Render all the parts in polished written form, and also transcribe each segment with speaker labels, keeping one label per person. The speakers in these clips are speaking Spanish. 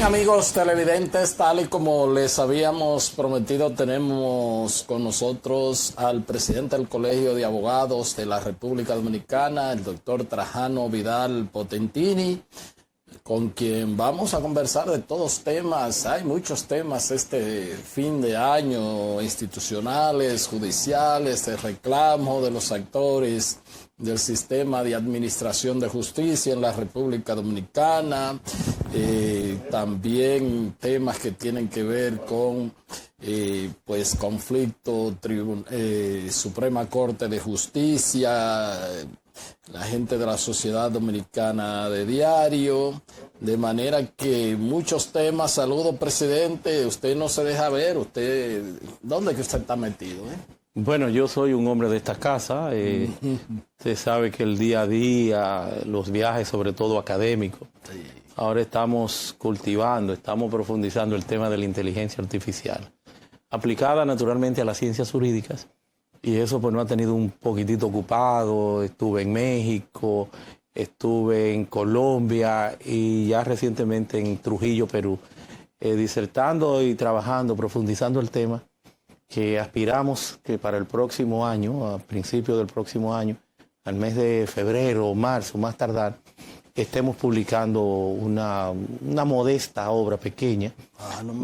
Speaker 1: Bien, amigos televidentes, tal y como les habíamos prometido, tenemos con nosotros al presidente del Colegio de Abogados de la República Dominicana, el doctor Trajano Vidal Potentini, con quien vamos a conversar de todos temas. Hay muchos temas este fin de año, institucionales, judiciales, de reclamo de los actores del sistema de administración de justicia en la República Dominicana, también temas que tienen que ver con pues conflicto Suprema Corte de Justicia, la gente de la Sociedad Dominicana de Diario, de manera que muchos temas. Saludos, presidente, usted no se deja ver, ¿dónde es que usted está metido?
Speaker 2: Bueno, yo soy un hombre de esta casa. Usted sabe que el día a día, los viajes, sobre todo académicos, sí. Ahora estamos cultivando, estamos profundizando el tema de la inteligencia artificial, aplicada naturalmente a las ciencias jurídicas, y eso pues no ha tenido un poquitito ocupado. Estuve en México, estuve en Colombia y ya recientemente en Trujillo, Perú, disertando y trabajando, profundizando el tema, que aspiramos que para el próximo año, a principios del próximo año, al mes de febrero o marzo, más tardar, estemos publicando una modesta obra pequeña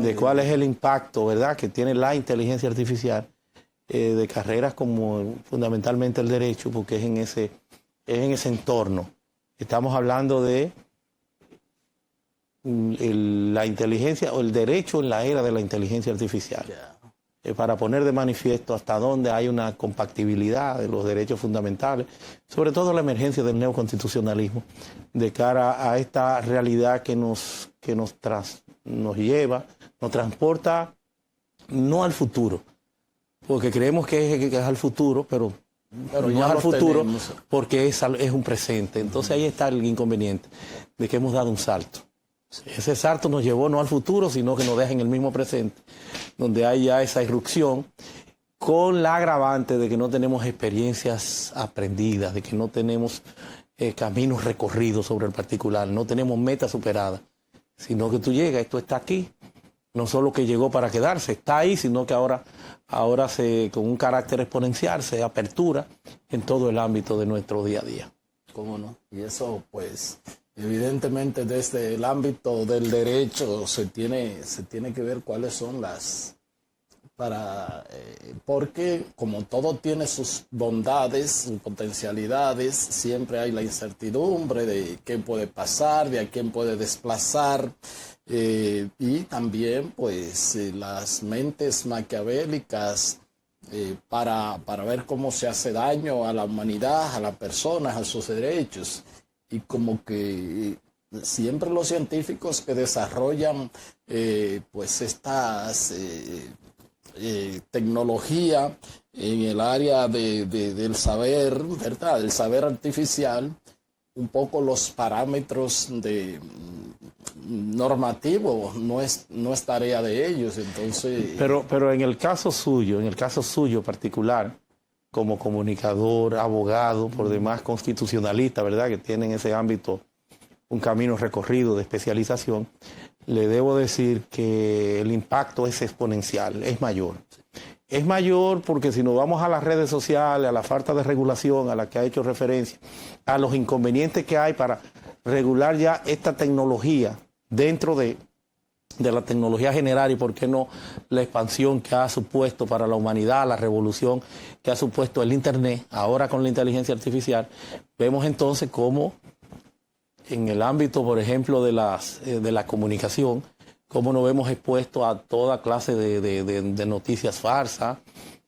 Speaker 2: de cuál es el impacto, ¿verdad?, que tiene la inteligencia artificial de carreras como fundamentalmente el derecho, porque es en ese entorno. Estamos hablando de la inteligencia o el derecho en la era de la inteligencia artificial. Para poner de manifiesto hasta dónde hay una compatibilidad de los derechos fundamentales, sobre todo la emergencia del neoconstitucionalismo, de cara a esta realidad que nos lleva, nos transporta no al futuro, porque creemos que es al futuro, pero no es al futuro, porque es un presente. Entonces ahí está el inconveniente de que hemos dado un salto. Ese salto nos llevó no al futuro, sino que nos deja en el mismo presente, donde hay ya esa irrupción, con la agravante de que no tenemos experiencias aprendidas, de que no tenemos caminos recorridos sobre el particular, no tenemos metas superadas, sino que tú llegas, esto está aquí, no solo que llegó para quedarse, está ahí, sino que ahora con un carácter exponencial se apertura en todo el ámbito de nuestro día a día.
Speaker 1: ¿Cómo no? Y eso, pues, evidentemente desde el ámbito del derecho se tiene que ver cuáles son porque como todo tiene sus bondades, sus potencialidades, siempre hay la incertidumbre de qué puede pasar, de a quién puede desplazar, y también pues las mentes maquiavélicas para ver cómo se hace daño a la humanidad, a las personas, a sus derechos. Y como que siempre los científicos que desarrollan pues estas tecnología en el área del saber, ¿verdad?, del saber artificial, un poco los parámetros normativos no es tarea de ellos. Entonces,
Speaker 2: pero en el caso suyo particular, como comunicador, abogado, por demás constitucionalista, ¿verdad?, que tiene en ese ámbito un camino recorrido de especialización, le debo decir que el impacto es exponencial, es mayor. Es mayor porque si nos vamos a las redes sociales, a la falta de regulación a la que ha hecho referencia, a los inconvenientes que hay para regular ya esta tecnología dentro de la tecnología general, y por qué no la expansión que ha supuesto para la humanidad, la revolución que ha supuesto el Internet, ahora con la inteligencia artificial, vemos entonces cómo en el ámbito, por ejemplo, de la comunicación, cómo nos vemos expuestos a toda clase de noticias falsas,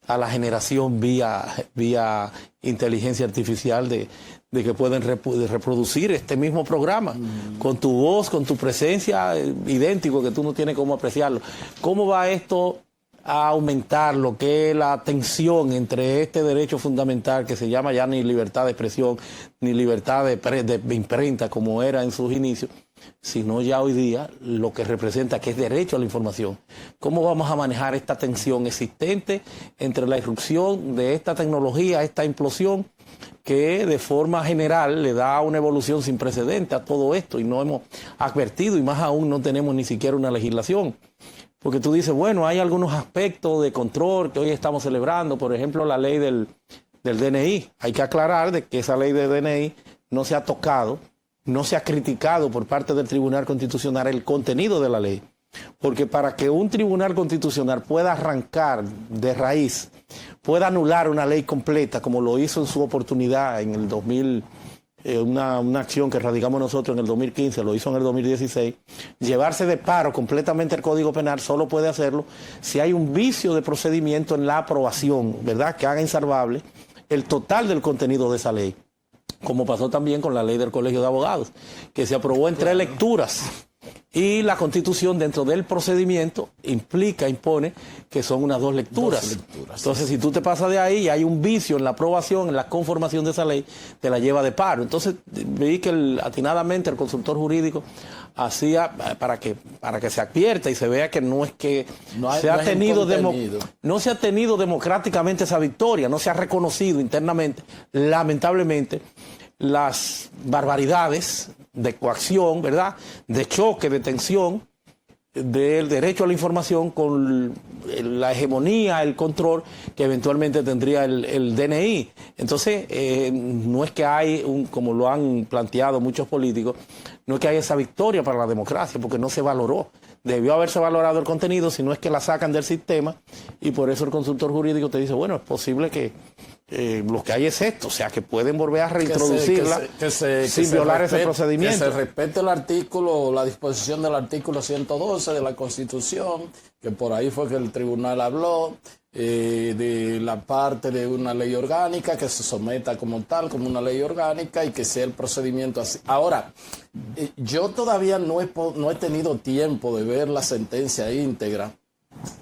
Speaker 2: a la generación vía inteligencia artificial de que pueden reproducir este mismo programa con tu voz, con tu presencia, idéntico, que tú no tienes cómo apreciarlo. ¿Cómo va esto a aumentar lo que es la tensión entre este derecho fundamental que se llama ya ni libertad de expresión, ni libertad de imprenta como era en sus inicios, sino ya hoy día lo que representa que es derecho a la información? ¿Cómo vamos a manejar esta tensión existente entre la irrupción de esta tecnología, esta implosión que de forma general le da una evolución sin precedente a todo esto y no hemos advertido y más aún no tenemos ni siquiera una legislación. Porque tú dices, bueno, hay algunos aspectos de control que hoy estamos celebrando, por ejemplo, la ley del DNI. Hay que aclarar de que esa ley del DNI no se ha tocado, no se ha criticado por parte del Tribunal Constitucional el contenido de la ley. Porque para que un Tribunal Constitucional pueda arrancar de raíz, pueda anular una ley completa, como lo hizo en su oportunidad en el 2000, una acción que radicamos nosotros en el 2015, lo hizo en el 2016, llevarse de paro completamente el Código Penal solo puede hacerlo si hay un vicio de procedimiento en la aprobación, ¿verdad?, que haga insalvable el total del contenido de esa ley. Como pasó también con la ley del Colegio de Abogados, que se aprobó en 3 lecturas. Y la Constitución dentro del procedimiento impone que son unas 2 lecturas. Entonces, si tú te pasas de ahí y hay un vicio en la aprobación, en la conformación de esa ley, te la lleva de paro. Entonces, vi que atinadamente el consultor jurídico hacía para que se advierta y se vea que no es que no se ha tenido democráticamente esa victoria, no se ha reconocido internamente, lamentablemente, las barbaridades de coacción, ¿verdad?, de choque, de tensión del derecho a la información con la hegemonía, el control que eventualmente tendría el DNI. Entonces, no es que hay, como lo han planteado muchos políticos, no es que haya esa victoria para la democracia, porque no se valoró. Debió haberse valorado el contenido, si no es que la sacan del sistema, y por eso el consultor jurídico te dice, bueno, es posible que lo que hay es esto, o sea, que pueden volver a reintroducirla sin violar ese procedimiento.
Speaker 1: Que se respete el artículo, la disposición del artículo 112 de la Constitución, que por ahí fue que el tribunal habló, de la parte de una ley orgánica, que se someta como tal, como una ley orgánica, y que sea el procedimiento así. Ahora, yo todavía no he tenido tiempo de ver la sentencia íntegra.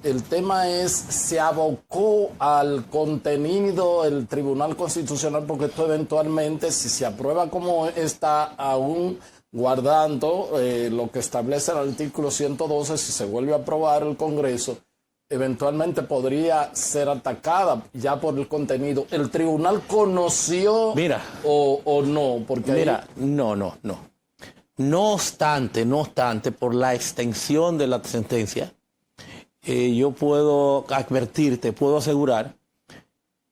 Speaker 1: El tema es, se abocó al contenido el Tribunal Constitucional, porque esto eventualmente, si se aprueba como está, aún guardando lo que establece el artículo 112, si se vuelve a aprobar el Congreso, eventualmente podría ser atacada ya por el contenido. ¿El tribunal conoció o no? Porque
Speaker 2: mira, no. No obstante, por la extensión de la sentencia, yo puedo advertirte, puedo asegurar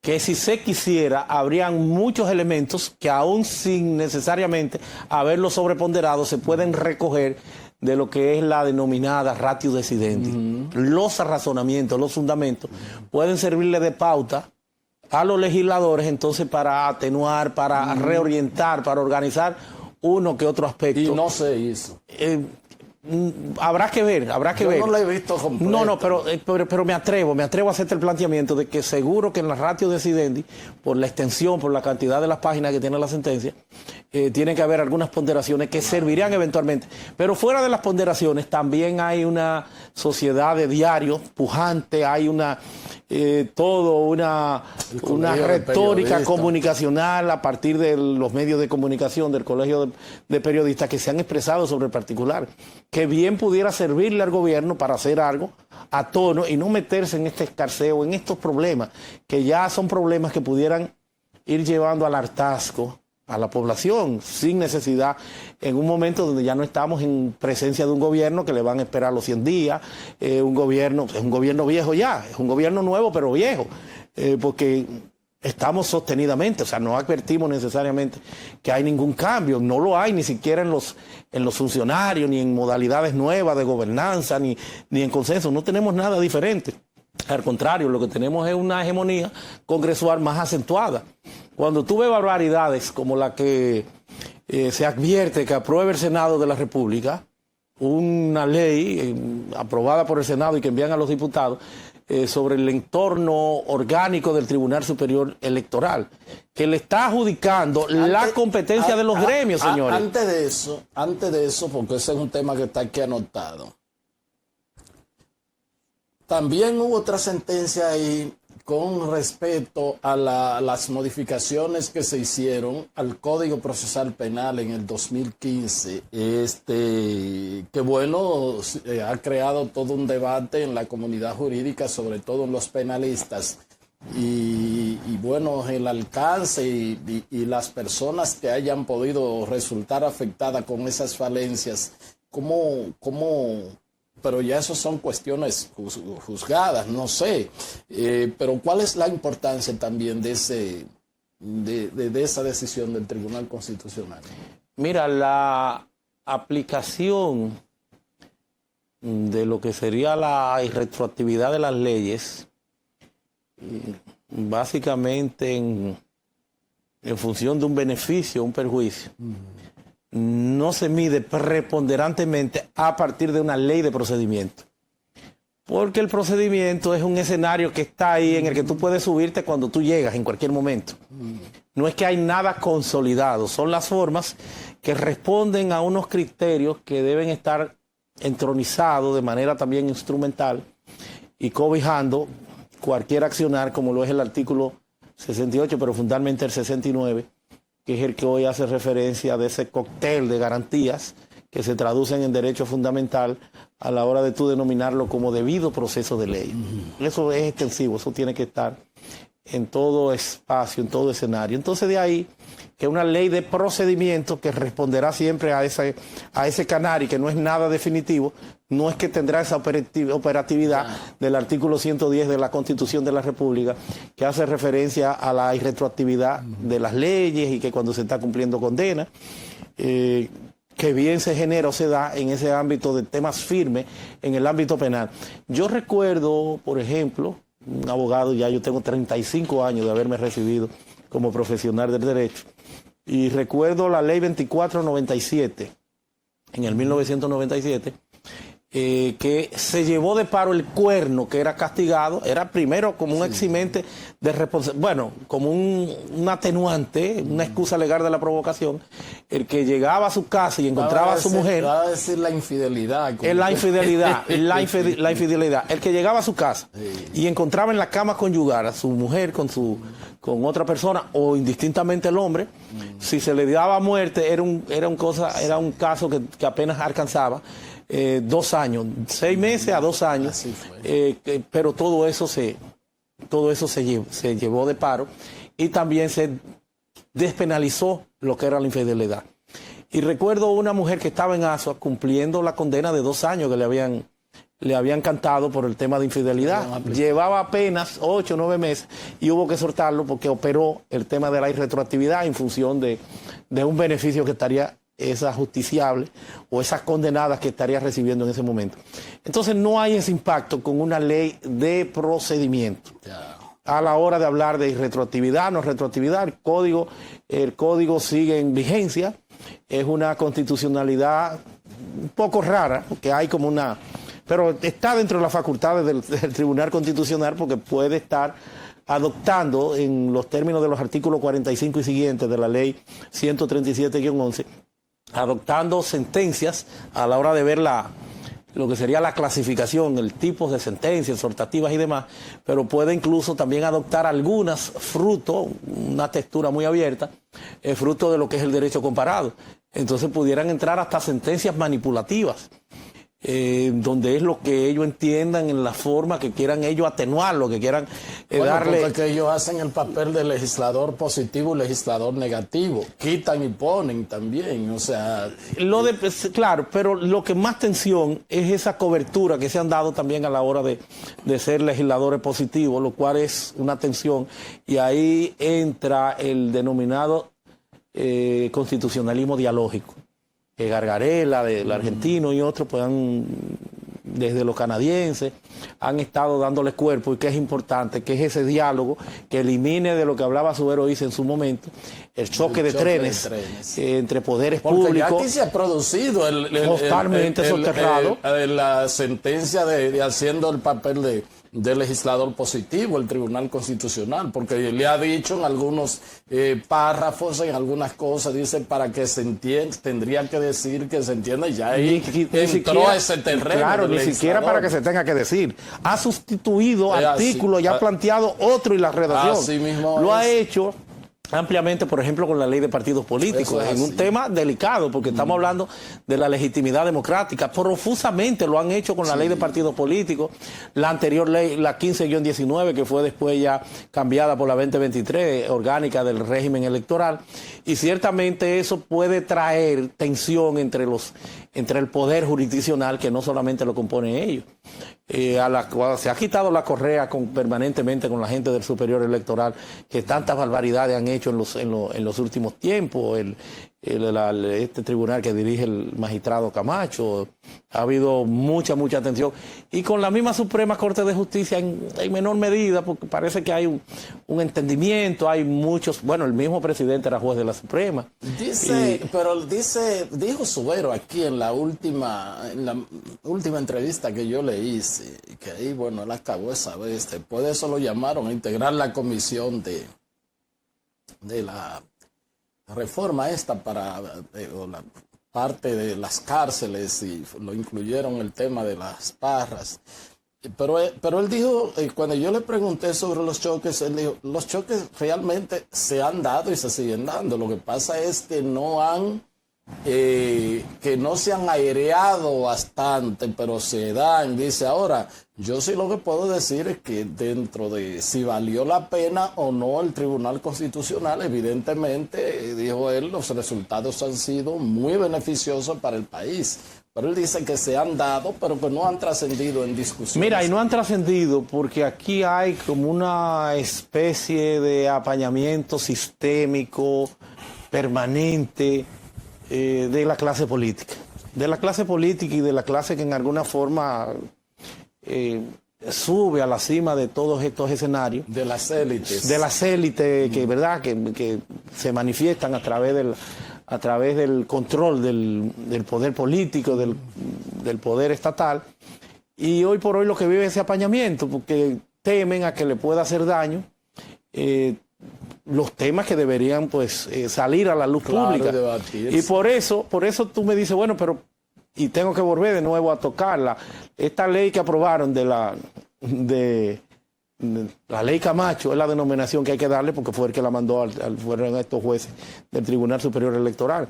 Speaker 2: que si se quisiera, habrían muchos elementos que aún sin necesariamente haberlo sobreponderado, se pueden recoger de lo que es la denominada ratio decidendi. Los razonamientos, los fundamentos, pueden servirle de pauta a los legisladores entonces para atenuar, para reorientar, para organizar uno que otro aspecto.
Speaker 1: Y no se hizo.
Speaker 2: Habrá que ver.
Speaker 1: Yo no lo he visto completo.
Speaker 2: No, pero me atrevo a hacerte el planteamiento de que seguro que en la ratio decidendi, por la extensión, por la cantidad de las páginas que tiene la sentencia, tiene que haber algunas ponderaciones que servirían eventualmente. Pero fuera de las ponderaciones también hay una sociedad de diarios pujante, hay una retórica comunicacional a partir de los medios de comunicación, del colegio de periodistas que se han expresado sobre el particular, que bien pudiera servirle al gobierno para hacer algo a tono y no meterse en este escarceo, en estos problemas, que ya son problemas que pudieran ir llevando al hartazgo a la población sin necesidad, en un momento donde ya no estamos en presencia de un gobierno que le van a esperar los 100 días, es un gobierno viejo ya, es un gobierno nuevo pero viejo, porque estamos sostenidamente, o sea, no advertimos necesariamente que hay ningún cambio, no lo hay ni siquiera en los funcionarios, ni en modalidades nuevas de gobernanza, ni en consenso, no tenemos nada diferente. Al contrario, lo que tenemos es una hegemonía congresual más acentuada. Cuando tú ves barbaridades como la que se advierte que apruebe el Senado de la República, una ley aprobada por el Senado y que envían a los diputados, sobre el entorno orgánico del Tribunal Superior Electoral, que le está adjudicando la competencia de los gremios, señores.
Speaker 1: Antes de eso, porque ese es un tema que está aquí anotado. También hubo otra sentencia ahí con respecto a las modificaciones que se hicieron al Código Procesal Penal en el 2015, que bueno, ha creado todo un debate en la comunidad jurídica, sobre todo en los penalistas, y bueno, el alcance y las personas que hayan podido resultar afectadas con esas falencias, pero ya eso son cuestiones juzgadas, no sé, pero ¿cuál es la importancia también de esa decisión del Tribunal Constitucional?
Speaker 2: Mira, la aplicación de lo que sería la irretroactividad de las leyes, básicamente en función de un beneficio o un perjuicio, no se mide preponderantemente a partir de una ley de procedimiento. Porque el procedimiento es un escenario que está ahí en el que tú puedes subirte cuando tú llegas en cualquier momento. No es que hay nada consolidado, son las formas que responden a unos criterios que deben estar entronizados de manera también instrumental y cobijando cualquier accionar, como lo es el artículo 68, pero fundamentalmente el 69, que es el que hoy hace referencia de ese cóctel de garantías que se traducen en derecho fundamental a la hora de tú denominarlo como debido proceso de ley. Eso es extensivo, eso tiene que estar en todo espacio, en todo escenario. Entonces de ahí que una ley de procedimiento que responderá siempre a ese canal y que no es nada definitivo, no es que tendrá esa operatividad del artículo 110 de la Constitución de la República, que hace referencia a la irretroactividad de las leyes y que cuando se está cumpliendo condena, que bien se genera o se da en ese ámbito de temas firmes en el ámbito penal. Yo recuerdo, por ejemplo, un abogado, ya yo tengo 35 años de haberme recibido como profesional del derecho, y recuerdo la ley 2497, en el 1997, que se llevó de paro el cuerno, que era castigado, era primero como un eximente de responsabilidad, bueno, como un atenuante, una excusa legal de la provocación, el que llegaba a su casa y encontraba a su mujer.
Speaker 1: Va a decir la infidelidad.
Speaker 2: Es la infidelidad, la infidelidad. El que llegaba a su casa y encontraba en la cama conyugal a su mujer con otra persona o indistintamente el hombre, si se le daba muerte era un caso que apenas alcanzaba 2 años, 6 meses a 2 años, pero todo eso se llevó de paro y también se despenalizó lo que era la infidelidad. Y recuerdo una mujer que estaba en Asua cumpliendo la condena de 2 años que le habían cantado por el tema de infidelidad. Llevaba apenas 8 o 9 meses y hubo que soltarlo porque operó el tema de la irretroactividad en función de un beneficio que estaría esa justiciable o esas condenadas que estaría recibiendo en ese momento. Entonces no hay ese impacto con una ley de procedimiento. A la hora de hablar de retroactividad, no retroactividad, el código sigue en vigencia, es una constitucionalidad un poco rara, porque hay como pero está dentro de las facultades del Tribunal Constitucional porque puede estar adoptando en los términos de los artículos 45 y siguientes de la ley 137-11, adoptando sentencias a la hora de ver lo que sería la clasificación, el tipo de sentencias, exhortativas y demás, pero puede incluso también adoptar algunas fruto, una textura muy abierta, fruto de lo que es el derecho comparado. Entonces pudieran entrar hasta sentencias manipulativas, donde es lo que ellos entiendan en la forma que quieran ellos atenuarlo, que quieran darle...
Speaker 1: Porque ellos hacen el papel de legislador positivo y legislador negativo, quitan y ponen también, o sea...
Speaker 2: Claro, pero lo que más tensión es esa cobertura que se han dado también a la hora de ser legisladores positivos, lo cual es una tensión, y ahí entra el denominado constitucionalismo dialógico. Gargarella, del argentino y otros, pues desde los canadienses, han estado dándoles cuerpo, y que es importante, que es ese diálogo que elimine de lo que hablaba Subero Isa en su momento, el choque de trenes entre poderes públicos.
Speaker 1: Porque ya aquí se ha producido
Speaker 2: totalmente soterrado.
Speaker 1: La sentencia de haciendo el papel de legislador positivo, el Tribunal Constitucional, porque le ha dicho en algunos párrafos, en algunas cosas, dice para que se entienda, tendría que decir que se entienda, y ya ahí entró a ese terreno.
Speaker 2: Claro, ni siquiera para que se tenga que decir. Ha sustituido artículos y ha planteado otro y la redacción.
Speaker 1: Así mismo
Speaker 2: lo ha hecho ampliamente, por ejemplo, con la ley de partidos políticos, en un tema delicado, porque estamos hablando de la legitimidad democrática. Profusamente lo han hecho con la ley de partidos políticos, la anterior ley, la 15-19, que fue después ya cambiada por la 2023, orgánica del régimen electoral, y ciertamente eso puede traer tensión entre el poder jurisdiccional, que no solamente lo componen ellos. Se ha quitado la correa permanentemente con la gente del Superior Electoral, que tantas barbaridades han hecho en los últimos tiempos. Este tribunal que dirige el magistrado Camacho, ha habido mucha tensión. Y con la misma Suprema Corte de Justicia en menor medida, porque parece que hay un entendimiento, hay muchos, bueno, el mismo presidente era juez de la Suprema.
Speaker 1: Dijo Subero aquí en la última entrevista que yo le hice, que ahí, bueno, él acabó esa vez, después de eso lo llamaron a integrar la comisión de la reforma esta para la parte de las cárceles, y lo incluyeron el tema de las barras. Pero él dijo, cuando yo le pregunté sobre los choques, él dijo, los choques realmente se han dado y se siguen dando. Lo que pasa es que no se han aireado bastante, pero se dan. Dice, ahora, yo sí lo que puedo decir es que dentro de si valió la pena o no el Tribunal Constitucional, evidentemente, dijo él, los resultados han sido muy beneficiosos para el país. Pero él dice que se han dado, pero que no han trascendido en discusión.
Speaker 2: Mira, y no han trascendido porque aquí hay como una especie de apañamiento sistémico, permanente, de la clase política. De la clase política y de la clase que en alguna forma sube a la cima de todos estos escenarios.
Speaker 1: De las élites.
Speaker 2: De las élites que se manifiestan a través del control del poder político, del poder estatal. Y hoy por hoy lo que vive es ese apañamiento, porque temen a que le pueda hacer daño los temas que deberían salir a la luz pública. Y por eso tú me dices, bueno, pero y tengo que volver de nuevo a tocarla. Esta ley que aprobaron de la ley Camacho es la denominación que hay que darle, porque fue el que la mandó fueron estos jueces del Tribunal Superior Electoral.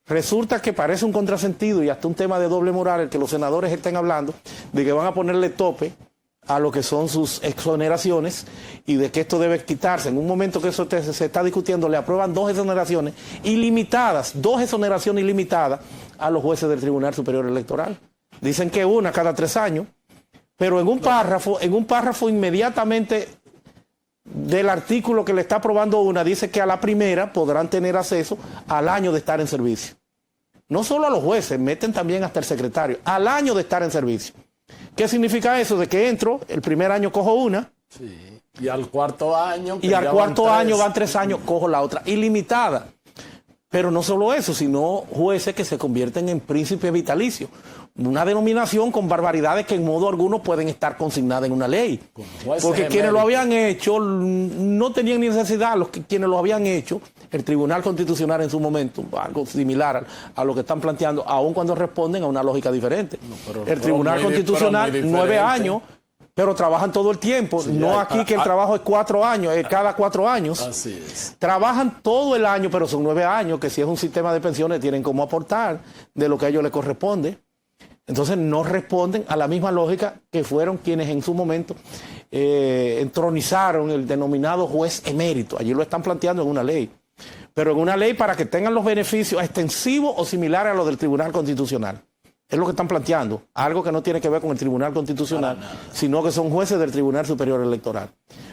Speaker 2: Resulta que parece un contrasentido y hasta un tema de doble moral el que los senadores estén hablando de que van a ponerle tope a lo que son sus exoneraciones y de que esto debe quitarse. En un momento que eso se está discutiendo, le aprueban dos exoneraciones ilimitadas a los jueces del Tribunal Superior Electoral. Dicen que una cada 3 años, pero en un párrafo inmediatamente del artículo que le está aprobando una, dice que a la primera podrán tener acceso al año de estar en servicio. No solo a los jueces, meten también hasta el secretario, al año de estar en servicio. ¿Qué significa eso? De que entro, el primer año cojo una.
Speaker 1: Sí. Y al cuarto año.
Speaker 2: Y al cuarto año van 3 años, cojo la otra, ilimitada. Pero no solo eso, sino jueces que se convierten en príncipes vitalicios. Una denominación con barbaridades que en modo alguno pueden estar consignadas en una ley. Porque quienes lo habían hecho no tenían ni necesidad, quienes lo habían hecho, el Tribunal Constitucional en su momento, algo similar a lo que están planteando, aun cuando responden a una lógica diferente. El Tribunal Constitucional, 9 años, pero trabajan todo el tiempo. Sí, no aquí que el trabajo es 4 años, es cada 4 años.
Speaker 1: Así es.
Speaker 2: Trabajan todo el año, pero son 9 años, que si es un sistema de pensiones tienen como aportar de lo que a ellos les corresponde. Entonces no responden a la misma lógica que fueron quienes en su momento entronizaron el denominado juez emérito. Allí lo están planteando en una ley. Pero en una ley para que tengan los beneficios extensivos o similares a los del Tribunal Constitucional. Es lo que están planteando. Algo que no tiene que ver con el Tribunal Constitucional, sino que son jueces del Tribunal Superior Electoral.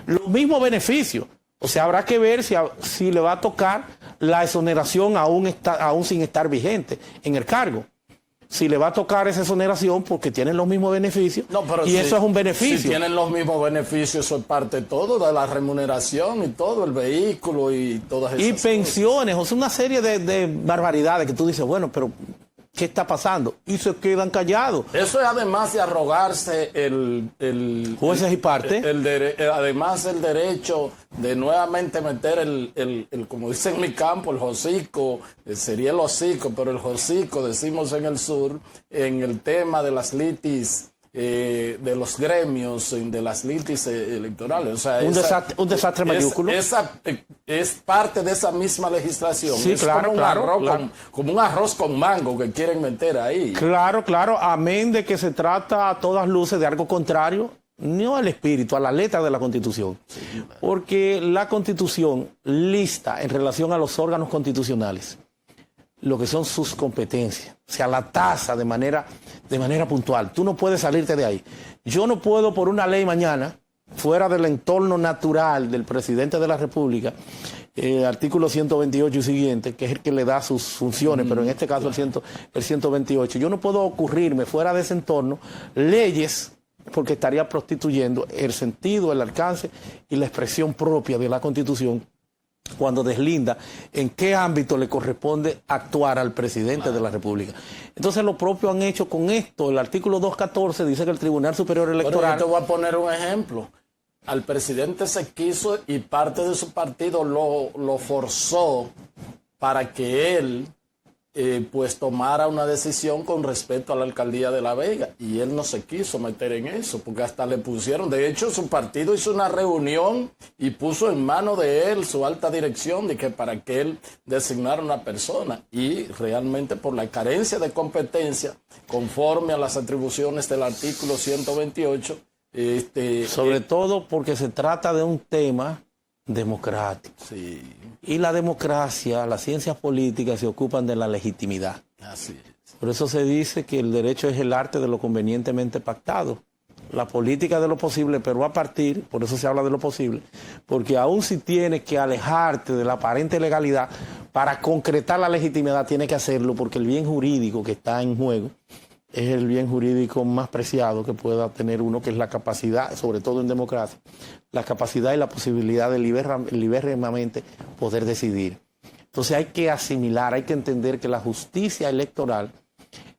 Speaker 2: Los mismos beneficios. O sea, habrá que ver si le va a tocar la exoneración aún sin estar vigente en el cargo. Si le va a tocar esa exoneración porque tienen los mismos beneficios, y eso es un beneficio.
Speaker 1: Si tienen los mismos beneficios, eso es parte de todo, de la remuneración y todo, el vehículo y todas esas cosas.
Speaker 2: Y pensiones, o sea, una serie de barbaridades que tú dices, bueno, pero ¿qué está pasando? Y se quedan callados.
Speaker 1: Eso es además de arrogarse
Speaker 2: jueces y parte.
Speaker 1: Además el derecho de nuevamente meter como dicen en mi campo, el hocico, sería el hocico, pero el hocico, decimos en el sur, en el tema de las litis de los gremios, de las litis electorales. O sea,
Speaker 2: un desastre mayúsculo.
Speaker 1: Es parte de esa misma legislación.
Speaker 2: Sí,
Speaker 1: es
Speaker 2: claro,
Speaker 1: como un arroz con mango que quieren meter ahí.
Speaker 2: Claro, claro, amén de que se trata a todas luces de algo contrario, no al espíritu, a la letra de la Constitución. Sí. Porque la Constitución lista en relación a los órganos constitucionales lo que son sus competencias, o sea, la tasa de manera puntual. Tú no puedes salirte de ahí. Yo no puedo, por una ley mañana, fuera del entorno natural del presidente de la República, artículo 128 y siguiente, que es el que le da sus funciones, pero en este caso el 128, yo no puedo ocurrirme fuera de ese entorno leyes, porque estaría prostituyendo el sentido, el alcance y la expresión propia de la Constitución, cuando deslinda en qué ámbito le corresponde actuar al presidente de la República. Entonces lo propio han hecho con esto. El artículo 214 dice que el Tribunal Superior Electoral...
Speaker 1: Bueno, yo te voy a poner un ejemplo. Al presidente se quiso y parte de su partido lo forzó para que él pues tomara una decisión con respecto a la alcaldía de La Vega, y él no se quiso meter en eso, porque hasta le pusieron, de hecho su partido hizo una reunión y puso en manos de él su alta dirección de que para que él designara una persona, y realmente por la carencia de competencia conforme a las atribuciones del artículo 128,
Speaker 2: sobre todo porque se trata de un tema democrático.
Speaker 1: Sí.
Speaker 2: Y la democracia, las ciencias políticas se ocupan de la legitimidad.
Speaker 1: Así es.
Speaker 2: Por eso se dice que el derecho es el arte de lo convenientemente pactado. La política de lo posible, pero a partir, por eso se habla de lo posible, porque aún si tienes que alejarte de la aparente legalidad, para concretar la legitimidad tienes que hacerlo, porque el bien jurídico que está en juego es el bien jurídico más preciado que pueda tener uno, que es la capacidad, sobre todo en democracia, la capacidad y la posibilidad de libremente poder decidir. Entonces hay que asimilar, hay que entender que la justicia electoral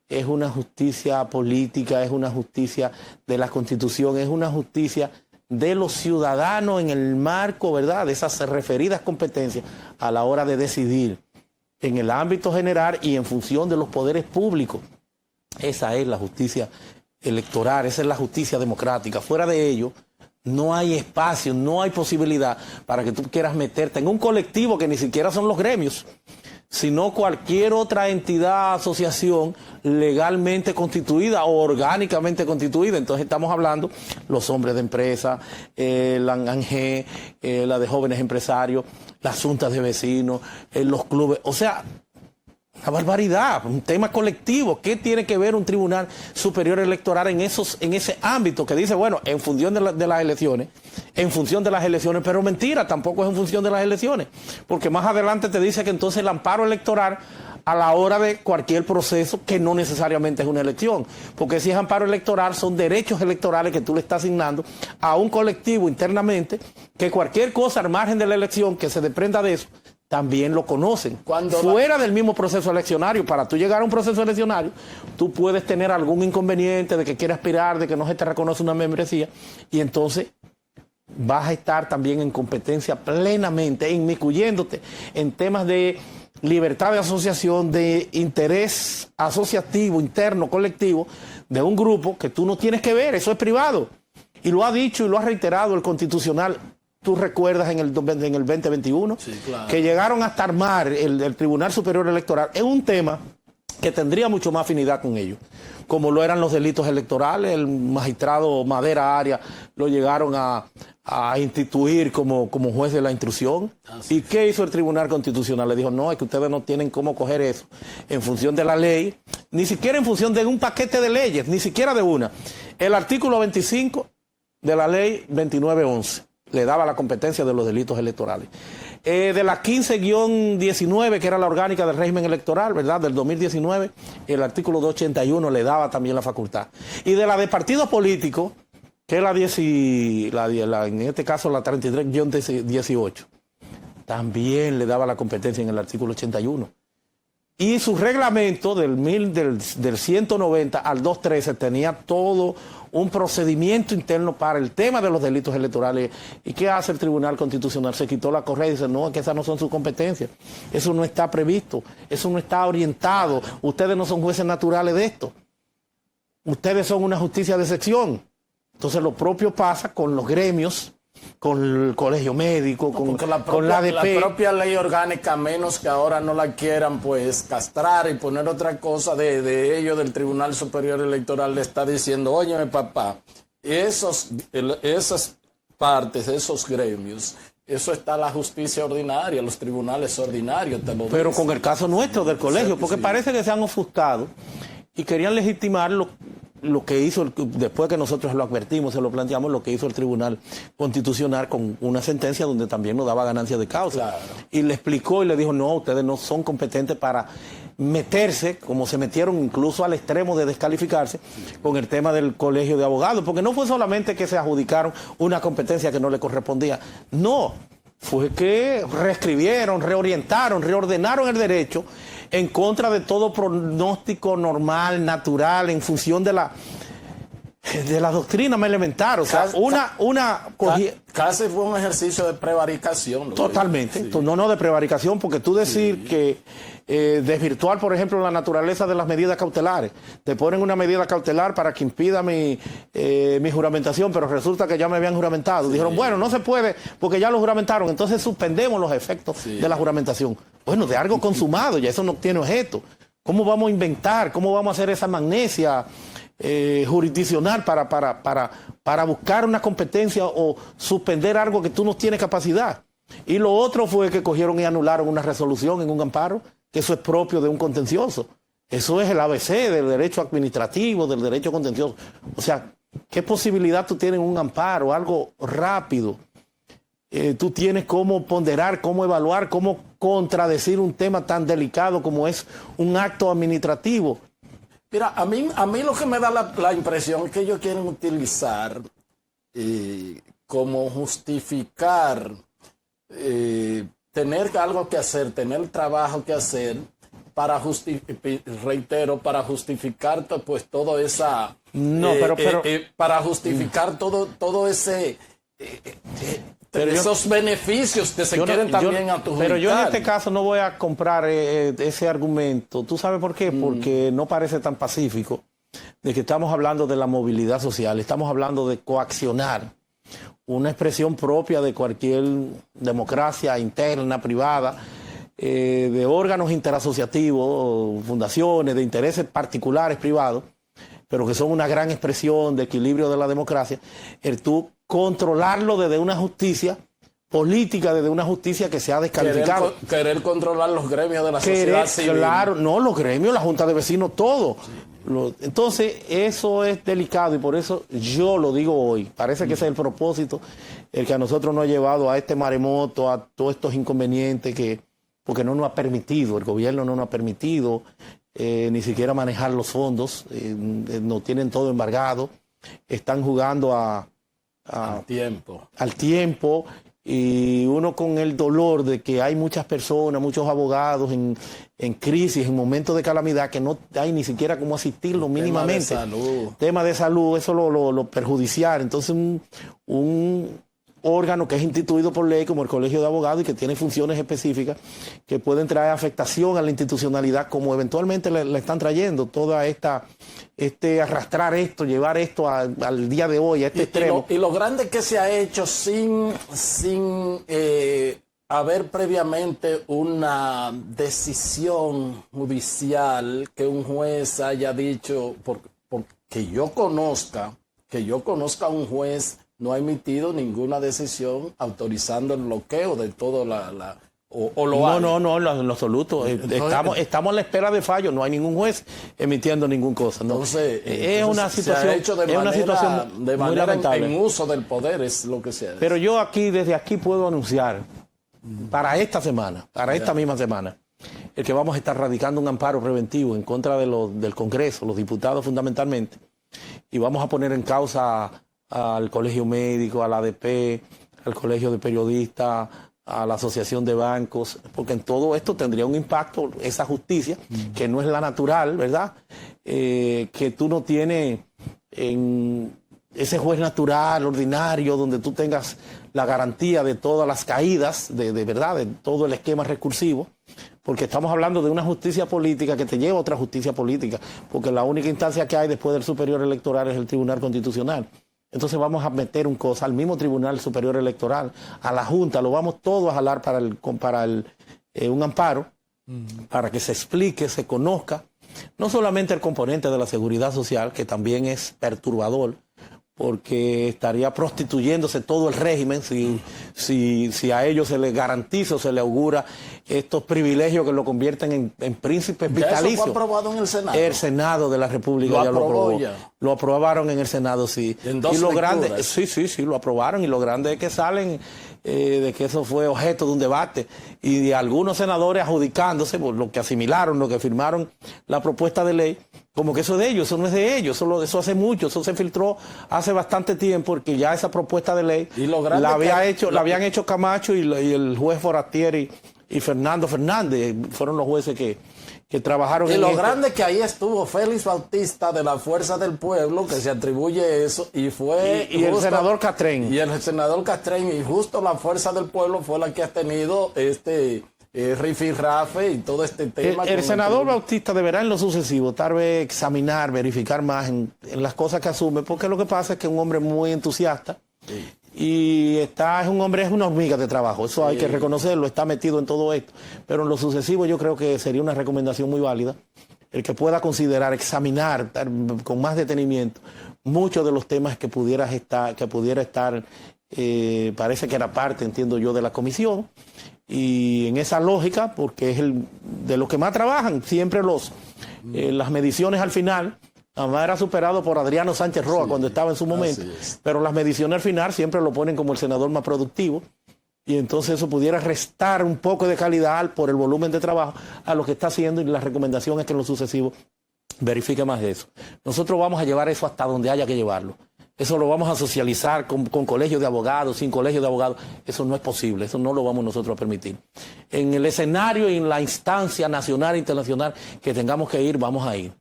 Speaker 2: es una justicia política, es una justicia de la Constitución, es una justicia de los ciudadanos en el marco, ¿verdad?, de esas referidas competencias a la hora de decidir en el ámbito general y en función de los poderes públicos. Esa es la justicia electoral, esa es la justicia democrática. Fuera de ello, no hay espacio, no hay posibilidad para que tú quieras meterte en un colectivo que ni siquiera son los gremios, sino cualquier otra entidad, asociación legalmente constituida o orgánicamente constituida. Entonces estamos hablando los hombres de empresa, la ANG, la de jóvenes empresarios, las juntas de vecinos, los clubes, o sea... Una barbaridad, un tema colectivo. ¿Qué tiene que ver un Tribunal Superior Electoral en ese ámbito que dice, bueno, en función de las elecciones, pero mentira, tampoco es en función de las elecciones, porque más adelante te dice que entonces el amparo electoral a la hora de cualquier proceso que no necesariamente es una elección, porque si es amparo electoral son derechos electorales que tú le estás asignando a un colectivo internamente, que cualquier cosa al margen de la elección que se desprenda de eso, también lo conocen. Fuera del mismo proceso eleccionario, para tú llegar a un proceso eleccionario, tú puedes tener algún inconveniente de que quieres aspirar, de que no se te reconoce una membresía, y entonces vas a estar también en competencia plenamente, inmiscuyéndote en temas de libertad de asociación, de interés asociativo, interno, colectivo, de un grupo que tú no tienes que ver, eso es privado. Y lo ha dicho y lo ha reiterado el Constitucional. Tú recuerdas en el 2021,
Speaker 1: sí, claro,
Speaker 2: que llegaron hasta armar el Tribunal Superior Electoral en un tema que tendría mucho más afinidad con ellos, como lo eran los delitos electorales. El magistrado Madera Arias lo llegaron a instituir como juez de la instrucción. ¿Y qué hizo el Tribunal Constitucional? Le dijo, no, es que ustedes no tienen cómo coger eso en función de la ley, ni siquiera en función de un paquete de leyes, ni siquiera de una. El artículo 25 de la ley 2911 le daba la competencia de los delitos electorales. De la 15-19, que era la orgánica del régimen electoral, ¿verdad?, del 2019, el artículo 281 le daba también la facultad. Y de la de partidos políticos, que es en este caso la 33-18, también le daba la competencia en el artículo 81. Y su reglamento del 190 al 213 tenía todo un procedimiento interno para el tema de los delitos electorales. ¿Y qué hace el Tribunal Constitucional? Se quitó la correa y dice, no, que esas no son sus competencias. Eso no está previsto, eso no está orientado. Ustedes no son jueces naturales de esto. ustedes son una justicia de sección. Entonces lo propio pasa con los gremios, con el colegio médico, con la ADP.
Speaker 1: La propia ley orgánica, menos que ahora no la quieran pues castrar y poner otra cosa de ellos, del Tribunal Superior Electoral, le está diciendo, óyeme papá, esas partes, esos gremios, eso está la justicia ordinaria, los tribunales ordinarios, te lo
Speaker 2: Pero
Speaker 1: dicen.
Speaker 2: con el caso nuestro del colegio, porque
Speaker 1: Sí.
Speaker 2: parece que se han ofuscado y querían legitimar lo que hizo, después que nosotros lo advertimos, se lo planteamos, lo que hizo el Tribunal Constitucional con una sentencia donde también nos daba ganancia de causa.
Speaker 1: Claro.
Speaker 2: Y le explicó y le dijo, no, ustedes no son competentes para meterse, como se metieron incluso al extremo de descalificarse, con el tema del colegio de abogados, porque no fue solamente que se adjudicaron una competencia que no le correspondía, no, fue que reescribieron, reorientaron, reordenaron el derecho en contra de todo pronóstico normal, natural, en función de la doctrina más elemental. O sea,
Speaker 1: Casi fue un ejercicio de prevaricación.
Speaker 2: Totalmente.
Speaker 1: Sí.
Speaker 2: No de prevaricación, porque tú decir que desvirtuar, por ejemplo, la naturaleza de las medidas cautelares. Te ponen una medida cautelar para que impida mi juramentación, pero resulta que ya me habían juramentado. Sí. Dijeron, bueno, no se puede porque ya lo juramentaron, entonces suspendemos los efectos de la juramentación. Bueno, de algo consumado, ya eso no tiene objeto. ¿Cómo vamos a inventar? ¿Cómo vamos a hacer esa magnesia jurisdiccional para buscar una competencia o suspender algo que tú no tienes capacidad? Y lo otro fue que cogieron y anularon una resolución en un amparo, que eso es propio de un contencioso. Eso es el ABC del derecho administrativo, del derecho contencioso. O sea, ¿qué posibilidad tú tienes en un amparo? Algo rápido. Tú tienes cómo ponderar, cómo evaluar, cómo contradecir un tema tan delicado como es un acto administrativo.
Speaker 1: Mira, a mí lo que me da la impresión es que ellos quieren utilizar como justificar tener algo que hacer, tener trabajo que hacer, para justificar pues todo esa...
Speaker 2: No,
Speaker 1: para justificar todo ese... esos beneficios que se quieren también adjudicar.
Speaker 2: Pero yo en este caso no voy a comprar ese argumento. ¿Tú sabes por qué? Porque no parece tan pacífico de que estamos hablando de la movilidad social. Estamos hablando de coaccionar una expresión propia de cualquier democracia interna, privada, de órganos interasociativos, fundaciones, de intereses particulares, privados, pero que son una gran expresión de equilibrio de la democracia, el tú controlarlo desde una justicia política, desde una justicia que se ha descalificado.
Speaker 1: Querer controlar los gremios de la sociedad civil.
Speaker 2: Claro, no, los gremios, la Junta de Vecinos, todo. Sí. Entonces, eso es delicado y por eso yo lo digo hoy. Parece que ese es el propósito, el que a nosotros nos ha llevado a este maremoto, a todos estos inconvenientes porque no nos ha permitido, el gobierno no nos ha permitido ni siquiera manejar los fondos, no tienen todo embargado, están jugando al tiempo, y uno con el dolor de que hay muchas personas, muchos abogados en crisis, en momentos de calamidad, que no hay ni siquiera cómo asistirlo mínimamente. Tema de salud, eso lo perjudicial. Entonces un órgano que es instituido por ley como el Colegio de Abogados y que tiene funciones específicas que pueden traer afectación a la institucionalidad, como eventualmente le están trayendo toda arrastrar esto, llevar esto al día de hoy, a este extremo.
Speaker 1: Y lo grande que se ha hecho sin haber previamente una decisión judicial que un juez haya dicho, porque yo conozca a un juez, no ha emitido ninguna decisión autorizando el bloqueo de todo No,
Speaker 2: en lo absoluto. Estamos a la espera de fallo. No hay ningún juez emitiendo ninguna cosa. ¿No? Es una situación,
Speaker 1: se ha hecho de
Speaker 2: muy lamentable.
Speaker 1: En uso del poder es lo que se hace.
Speaker 2: Pero yo desde aquí puedo anunciar para esta misma semana, el que vamos a estar radicando un amparo preventivo en contra del Congreso, los diputados fundamentalmente, y vamos a poner en causa al Colegio Médico, a la ADP, al Colegio de Periodistas, a la Asociación de Bancos, porque en todo esto tendría un impacto esa justicia, que no es la natural, ¿verdad? Que tú no tienes en ese juez natural, ordinario, donde tú tengas la garantía de todas las caídas, de verdad, de todo el esquema recursivo, porque estamos hablando de una justicia política que te lleva a otra justicia política, porque la única instancia que hay después del superior electoral es el Tribunal Constitucional. Entonces vamos a meter un cosa al mismo Tribunal Superior Electoral, a la Junta, lo vamos todo a jalar para un amparo, para que se explique, se conozca, no solamente el componente de la seguridad social, que también es perturbador, porque estaría prostituyéndose todo el régimen si a ellos se les garantiza o se les augura estos privilegios que lo convierten en príncipes vitalicios.
Speaker 1: ¿Eso fue aprobado en el Senado?
Speaker 2: El Senado de la República ya lo aprobó. Lo aprobaron en el Senado, sí.
Speaker 1: ¿En dos lecturas?
Speaker 2: Sí, lo aprobaron, y lo grande es que salen de que eso fue objeto de un debate, y de algunos senadores adjudicándose por lo que asimilaron, lo que firmaron la propuesta de ley, como que eso es de ellos, eso no es de ellos, eso hace mucho, eso se filtró hace bastante tiempo, porque ya esa propuesta de ley la habían hecho Camacho y el juez Foratieri y Fernando Fernández, fueron los jueces que trabajaron en
Speaker 1: lo grande que ahí estuvo Félix Bautista de la Fuerza del Pueblo, que se atribuye eso, y fue...
Speaker 2: Y el senador Castrén.
Speaker 1: Y el senador Castrén, y justo la Fuerza del Pueblo fue la que ha tenido rifirrafe y todo este tema.
Speaker 2: El senador Bautista deberá en lo sucesivo tal vez examinar, verificar más en las cosas que asume, porque lo que pasa es que es un hombre muy entusiasta. Sí. Y es una hormiga de trabajo, eso hay que reconocerlo, está metido en todo esto. Pero en lo sucesivo yo creo que sería una recomendación muy válida el que pueda considerar, examinar con más detenimiento muchos de los temas que pudiera estar, parece que era parte, entiendo yo, de la comisión. Y en esa lógica, porque es de los que más trabajan, siempre las mediciones al final. Además era superado por Adriano Sánchez Roa cuando estaba en su momento, pero las mediciones al final siempre lo ponen como el senador más productivo, y entonces eso pudiera restar un poco de calidad por el volumen de trabajo a lo que está haciendo, y la recomendación es que en lo sucesivo verifique más de eso. Nosotros vamos a llevar eso hasta donde haya que llevarlo. Eso lo vamos a socializar con colegios de abogados, sin colegios de abogados. Eso no es posible, eso no lo vamos nosotros a permitir. En el escenario y en la instancia nacional e internacional que tengamos que ir, vamos a ir,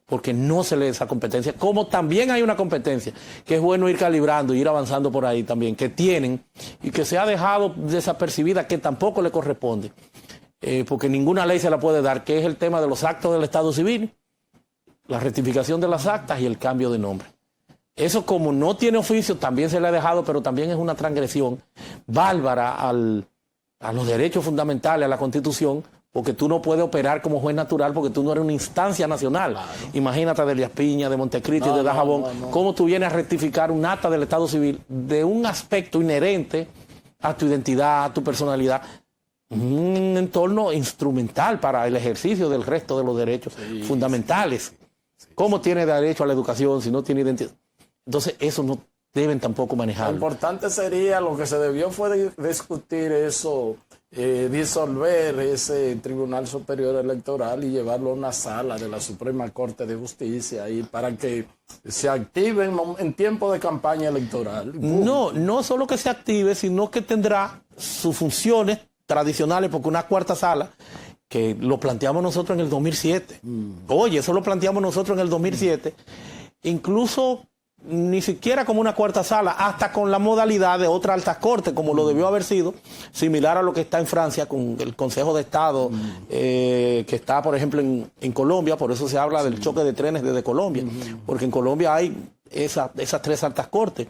Speaker 2: porque no se le da esa competencia, como también hay una competencia, que es bueno ir calibrando, ir avanzando por ahí también, que tienen, y que se ha dejado desapercibida, que tampoco le corresponde, porque ninguna ley se la puede dar, que es el tema de los actos del Estado Civil, la rectificación de las actas y el cambio de nombre. Eso, como no tiene oficio, también se le ha dejado, pero también es una transgresión bárbara a los derechos fundamentales, a la Constitución, porque tú no puedes operar como juez natural, porque tú no eres una instancia nacional. Claro. Imagínate de Elías Piña, de Montecristi, de Dajabón, cómo tú vienes a rectificar un acta del Estado Civil de un aspecto inherente a tu identidad, a tu personalidad, un entorno instrumental para el ejercicio del resto de los derechos fundamentales. ¿Cómo tiene derecho a la educación si no tiene identidad? Entonces eso no deben tampoco manejarlo.
Speaker 1: Lo importante sería, lo que se debió fue discutir eso, disolver ese Tribunal Superior Electoral y llevarlo a una sala de la Suprema Corte de Justicia, y para que se active en tiempo de campaña electoral.
Speaker 2: No solo que se active, sino que tendrá sus funciones tradicionales, porque una cuarta sala, que lo planteamos nosotros en el 2007. Oye, eso lo planteamos nosotros en el 2007. Incluso ni siquiera como una cuarta sala, hasta con la modalidad de otra alta corte, como lo debió haber sido, similar a lo que está en Francia con el Consejo de Estado, que está, por ejemplo, en Colombia. Por eso se habla del choque de trenes desde Colombia, porque en Colombia hay esas tres altas cortes: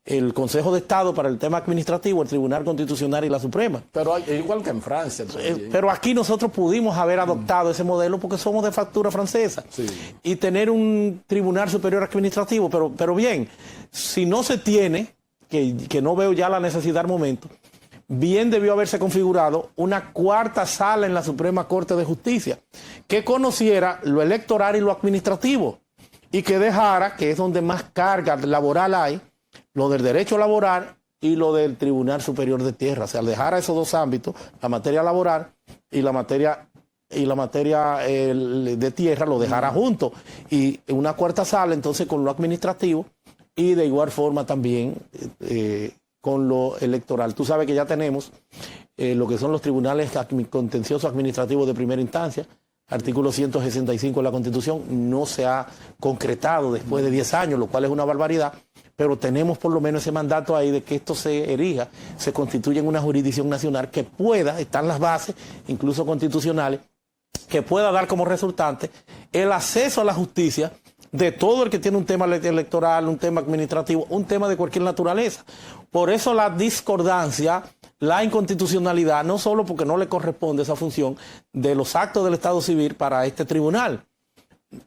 Speaker 2: el Consejo de Estado para el tema administrativo, el Tribunal Constitucional y la Suprema.
Speaker 1: Pero igual que en Francia.
Speaker 2: Pero aquí nosotros pudimos haber adoptado ese modelo porque somos de factura francesa. Sí. Y tener un Tribunal Superior Administrativo, pero bien, si no se tiene, que no veo ya la necesidad al momento, bien debió haberse configurado una cuarta sala en la Suprema Corte de Justicia, que conociera lo electoral y lo administrativo, y que dejara, que es donde más carga laboral hay, lo del derecho laboral y lo del Tribunal Superior de Tierra. O sea, dejara esos dos ámbitos, la materia laboral y la materia de tierra, lo dejara junto, y una cuarta sala entonces con lo administrativo, y de igual forma también con lo electoral. Tú sabes que ya tenemos lo que son los tribunales contenciosos administrativos de primera instancia. Artículo 165 de la Constitución no se ha concretado después de 10 años, lo cual es una barbaridad, pero tenemos por lo menos ese mandato ahí de que esto se erija, se constituya en una jurisdicción nacional que pueda, están las bases, incluso constitucionales, que pueda dar como resultante el acceso a la justicia de todo el que tiene un tema electoral, un tema administrativo, un tema de cualquier naturaleza. Por eso la discordancia, la inconstitucionalidad, no solo porque no le corresponde esa función de los actos del Estado civil para este tribunal,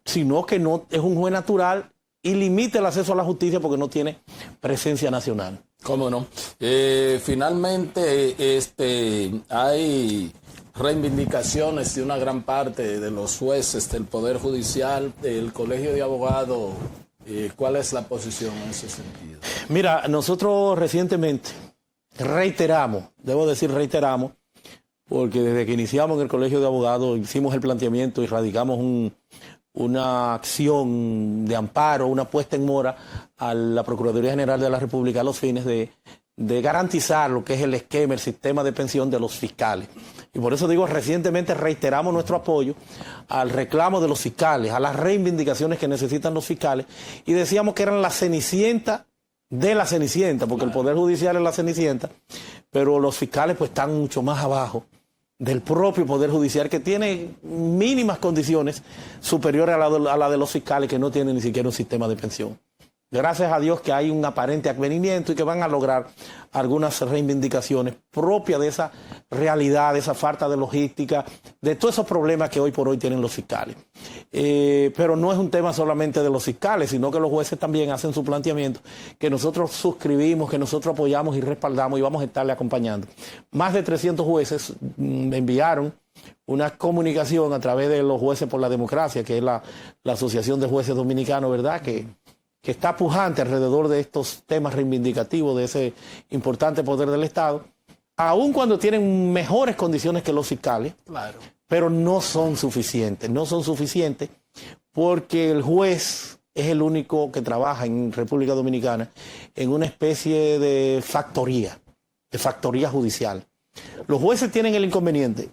Speaker 2: sino que no es un juez natural y limita el acceso a la justicia porque no tiene presencia nacional.
Speaker 1: ¿Cómo no? Finalmente, hay reivindicaciones de una gran parte de los jueces del Poder Judicial, del Colegio de Abogados. ¿Cuál es la posición en ese sentido?
Speaker 2: Mira, nosotros recientemente reiteramos, porque desde que iniciamos en el Colegio de Abogados hicimos el planteamiento y radicamos una acción de amparo, una puesta en mora a la Procuraduría General de la República a los fines de garantizar lo que es el esquema, el sistema de pensión de los fiscales. Y por eso digo, recientemente reiteramos nuestro apoyo al reclamo de los fiscales, a las reivindicaciones que necesitan los fiscales, y decíamos que eran la cenicienta de la cenicienta, porque el Poder Judicial es la cenicienta, pero los fiscales pues están mucho más abajo del propio Poder Judicial, que tiene mínimas condiciones superiores a la de los fiscales, que no tienen ni siquiera un sistema de pensión. Gracias a Dios que hay un aparente advenimiento y que van a lograr algunas reivindicaciones propias de esa realidad, de esa falta de logística, de todos esos problemas que hoy por hoy tienen los fiscales. Pero no es un tema solamente de los fiscales, sino que los jueces también hacen su planteamiento, que nosotros suscribimos, que nosotros apoyamos y respaldamos y vamos a estarle acompañando. Más de 300 jueces enviaron una comunicación a través de los Jueces por la Democracia, que es la Asociación de Jueces Dominicanos, ¿verdad?, que está pujante alrededor de estos temas reivindicativos de ese importante poder del Estado, aun cuando tienen mejores condiciones que los fiscales,
Speaker 1: claro,
Speaker 2: pero no son suficientes porque el juez es el único que trabaja en República Dominicana en una especie de factoría judicial. Los jueces tienen el inconveniente.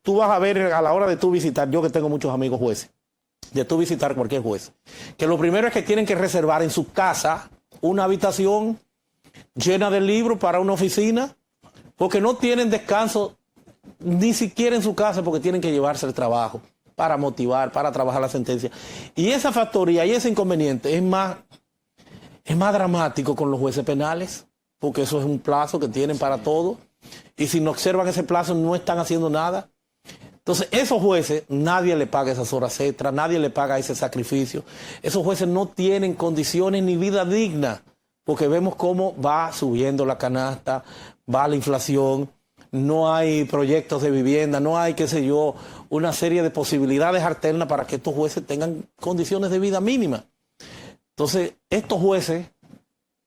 Speaker 2: Tú vas a ver a la hora de tú visitar, yo que tengo muchos amigos jueces, de tú visitar cualquier juez, que lo primero es que tienen que reservar en su casa una habitación llena de libros para una oficina, porque no tienen descanso ni siquiera en su casa, porque tienen que llevarse el trabajo para motivar, para trabajar la sentencia. Y esa factoría y ese inconveniente es más dramático con los jueces penales, porque eso es un plazo que tienen para todo, y si no observan ese plazo no están haciendo nada. Entonces, esos jueces, nadie le paga esas horas extras, nadie le paga ese sacrificio. Esos jueces no tienen condiciones ni vida digna, porque vemos cómo va subiendo la canasta, va la inflación, no hay proyectos de vivienda, no hay, qué sé yo, una serie de posibilidades alternas para que estos jueces tengan condiciones de vida mínimas. Entonces, estos jueces,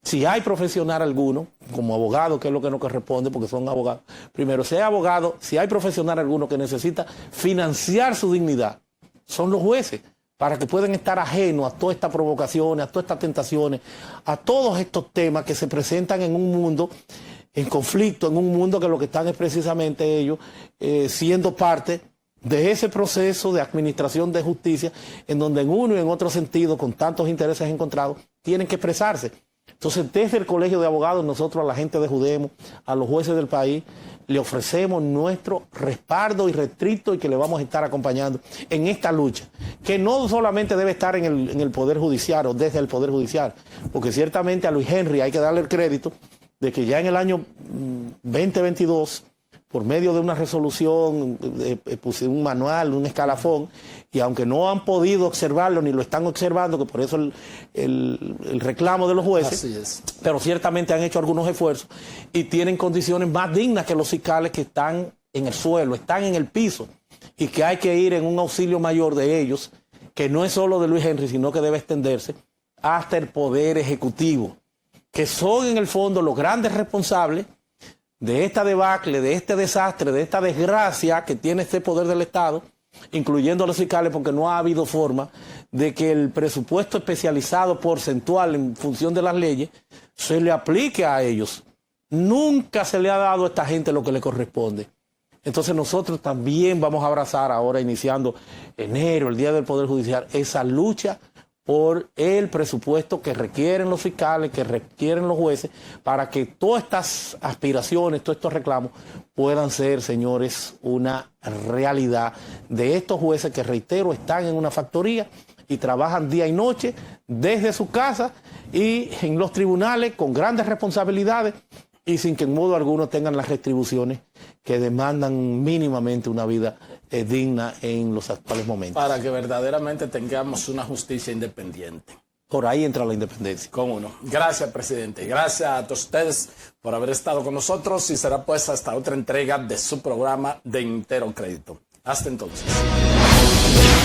Speaker 2: si hay profesional alguno, como abogado, que es lo que nos corresponde, porque son abogados, primero, si hay abogado, si hay profesional alguno que necesita financiar su dignidad, son los jueces, para que puedan estar ajenos a todas estas provocaciones, a todas estas tentaciones, a todos estos temas que se presentan en un mundo en conflicto, en un mundo que lo que están es precisamente ellos siendo parte de ese proceso de administración de justicia, en donde en uno y en otro sentido, con tantos intereses encontrados, tienen que expresarse. Entonces, desde el Colegio de Abogados, nosotros a la gente de Judemo, a los jueces del país, le ofrecemos nuestro respaldo irrestricto y que le vamos a estar acompañando en esta lucha, que no solamente debe estar en el Poder Judicial o desde el Poder Judicial, porque ciertamente a Luis Henry hay que darle el crédito de que ya en el año 2022, por medio de una resolución, puse un manual, un escalafón, y aunque no han podido observarlo ni lo están observando, que por eso el reclamo de los jueces,
Speaker 1: así es,
Speaker 2: pero ciertamente han hecho algunos esfuerzos y tienen condiciones más dignas que los fiscales que están en el suelo, están en el piso, y que hay que ir en un auxilio mayor de ellos, que no es solo de Luis Henry, sino que debe extenderse hasta el Poder Ejecutivo, que son en el fondo los grandes responsables de esta debacle, de este desastre, de esta desgracia que tiene este poder del Estado, incluyendo a los fiscales, porque no ha habido forma de que el presupuesto especializado porcentual en función de las leyes se le aplique a ellos. Nunca se le ha dado a esta gente lo que le corresponde. Entonces nosotros también vamos a abrazar ahora, iniciando enero, el Día del Poder Judicial, esa lucha por el presupuesto que requieren los fiscales, que requieren los jueces, para que todas estas aspiraciones, todos estos reclamos puedan ser, señores, una realidad de estos jueces que, reitero, están en una factoría y trabajan día y noche desde su casa y en los tribunales con grandes responsabilidades y sin que en modo alguno tengan las retribuciones que demandan mínimamente una vida digna en los actuales momentos.
Speaker 1: Para que verdaderamente tengamos una justicia independiente.
Speaker 2: Por ahí entra la independencia.
Speaker 1: Cómo no. Gracias, presidente. Gracias a todos ustedes por haber estado con nosotros y será pues hasta otra entrega de su programa de Entero Crédito. Hasta entonces.